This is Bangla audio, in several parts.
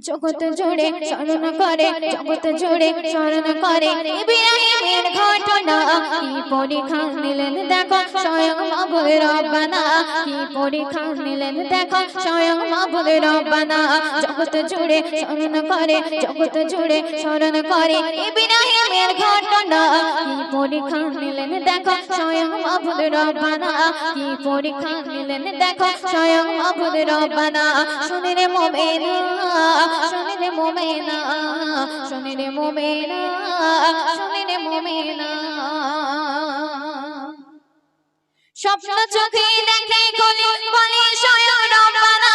জগৎ জুড়ে স্মরণ করে, জগৎ জুড়ে স্মরণ করে ইব্রাহিমের ঘটনা। কি পরীক্ষা নিলেন দেখো স্বয়ং মাবুদ রব্বানা, কি পরীক্ষা নিলেন দেখো স্বয়ং মাবুদ রব্বানা। জগৎ জুড়ে স্মরণ করে, জগৎ জুড়ে স্মরণ করে ইব্রাহিমের ঘটনা। কি পরীক্ষা নিলেন দেখো স্বয়ং মাবুদ রব্বানা, কি পরীক্ষা নিলেন দেখো স্বয়ং মাবুদ রব্বানা। শুনে রে মুমিনা, শুনে রে মুমিনা, শুনে রে মুমিনা, শুনে রে মুমিনা। স্বপ্ন চোখে দেখে গলি বলে স্বয়ং রব্বানা,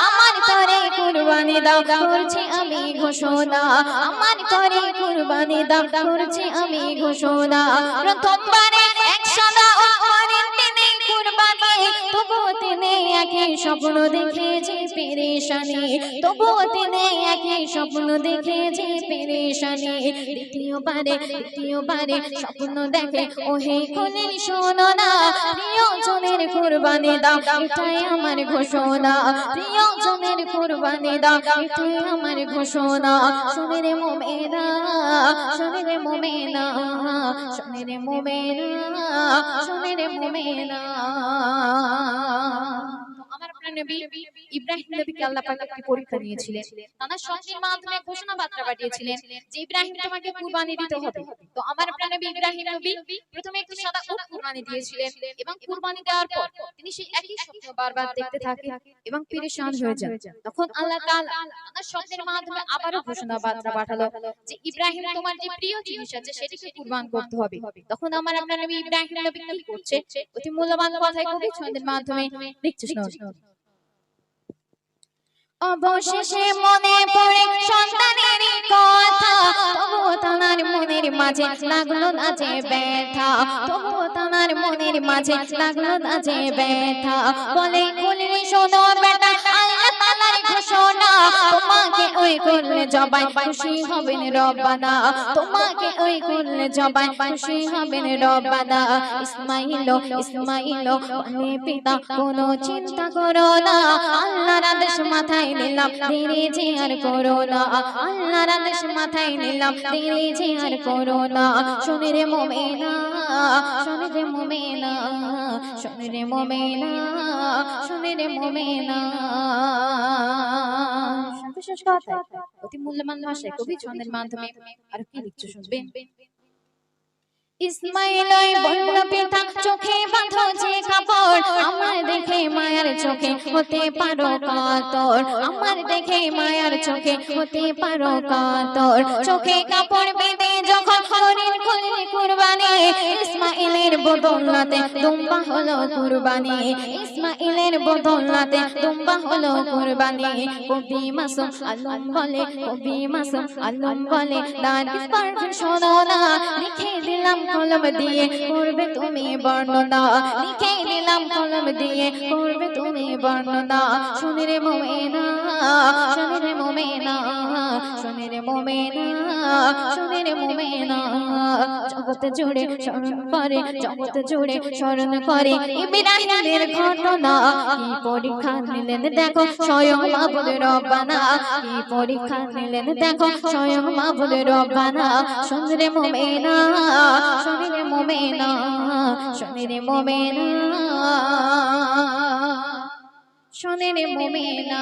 আমার তরে কুরবানি দাও করছি আমি ঘোষণা, আমার তরে কুরবানি দাও করছি আমি ঘোষণা। প্রথমবারে একসাথে করেন তিনি কুরবানি, তবুও তিনি একই স্বপ্ন দেখে যে পেরেশানি, তবুও তিনি একই স্বপ্ন দেখে যে পেরেশানি। দ্বিতীয়বারে স্বপ্ন দেখে ওহে খলিল শোনো না, প্রিয়জনের কুরবানি দাও এটাই আমার ঘোষণা, প্রিয়জনের কুরবানি দাও এটাই আমার ঘোষণা। শুনে রে মুমিনা, শুনে রে মুমিনা, শুনে রে মুমিনা, শুনে রে মুমিনা। আমার প্রিয় নবী ইব্রাহিম নবীকে আল্লাহ পাক একটি পরীক্ষা দিয়েছিলেন, তার সন্তানের মাধ্যমে ঘোষণা বার্তা পাঠিয়েছিলেন যে ইব্রাহিম তোমাকে কুরবানি দিতে হবে। তো আমার প্রিয় নবী ইব্রাহিম নবী প্রথমে একটি সাদা উট কুরবানি দিয়েছিলেন এবং কুরবানি দেওয়ার পর তিনি সেই একই স্বপ্ন বারবার দেখতে থাকেন এবং পেরেশান হয়ে যান। তখন আল্লাহ তাআলা তার সন্তানের মাধ্যমে আবারও ঘোষণা বার্তা পাঠালো যে ইব্রাহিম তোমার যে প্রিয় জিনিস আছে সেটাকে কুরবান করতে হবে। তখন আমার আপনার নবী ইব্রাহিম নবী কি করছে অতি মূল্যবান কথাই কবি ছন্দের মাধ্যমে লিখছে শুনুন। অবশেষে মনে পড়ে সন্তানের কথা, তবুও তার মনের মাঝে লাগলো না যে ব্যথা, তবুও তার মনের মাঝে লাগলো না যে ব্যথা। বলে খলিল শোনো বেটা আল্লাহ তাআলার ঘোষণা, তোমাকে ওই করলে জবাই খুশি হবেন রব্বানা, তোমাকে ওই করলে জবাই খুশি হবেন রব্বানা। ইসমাঈল ইসমাঈল বলে পিতা কোনো চিন্তা করো না, আল্লাহর আদেশ মাথায় নিলাম দেরি যে আর করো না, আল্লাহর আদেশ মাথায় নিলাম দেরি যে আর করো না। শুনে রে মুমিনা, শুনে রে মুমিনা, শুনে রে মুমিনা, শুনে রে মুমিনা। বিশেষ কথা অতি মূল্যবান ভাষায় কবি ছন্দের মাধ্যমে আর কি লিখছে শুনবেন। ইসমাঈল বলল পিতা চোখে বাঁধো যে কাপড়, আমার দেখে মায়ার চোখে হতে পারো কাতর, আমার দেখে মায়ার চোখে হতে পারো কাতর। চোখে কাপড় বেঁধে যখন হরিণ খলিল কুরবানি, ইসমাঈলের বদৌলতে দুম্বা হলো কুরবানি, ইসমাঈলের বদৌলতে দুম্বা হলো কুরবানি। কবি মাসুম আলম বলে, কবি মাসুম আলম বলে দানিশ পারভীন শোনো না, লিখে দিলাম কলম দিয়ে করবে তুমি বর্ণনা, লিখে দিলাম কলম দিয়ে করবে তুমি বর্ণনা। শুনে রে মুমিনা, শুনে রে মুমিনা, শুনে রে মুমিনা, শুনে রে মুমিনা। জগৎ জুড়ে স্মরণ করে, জগৎ জুড়ে স্মরণ করে ইব্রাহিমের ঘটনা। কি পরীক্ষা নিলেন দেখো স্বয়ং মাবুদ রব্বানা, কি পরীক্ষা নিলেন দেখো স্বয়ং মাবুদ রব্বানা। শুনে রে মুমিনা, শুনে রে মুমিনা, শুনে রে মুমিনা, শুনে রে মুমিনা।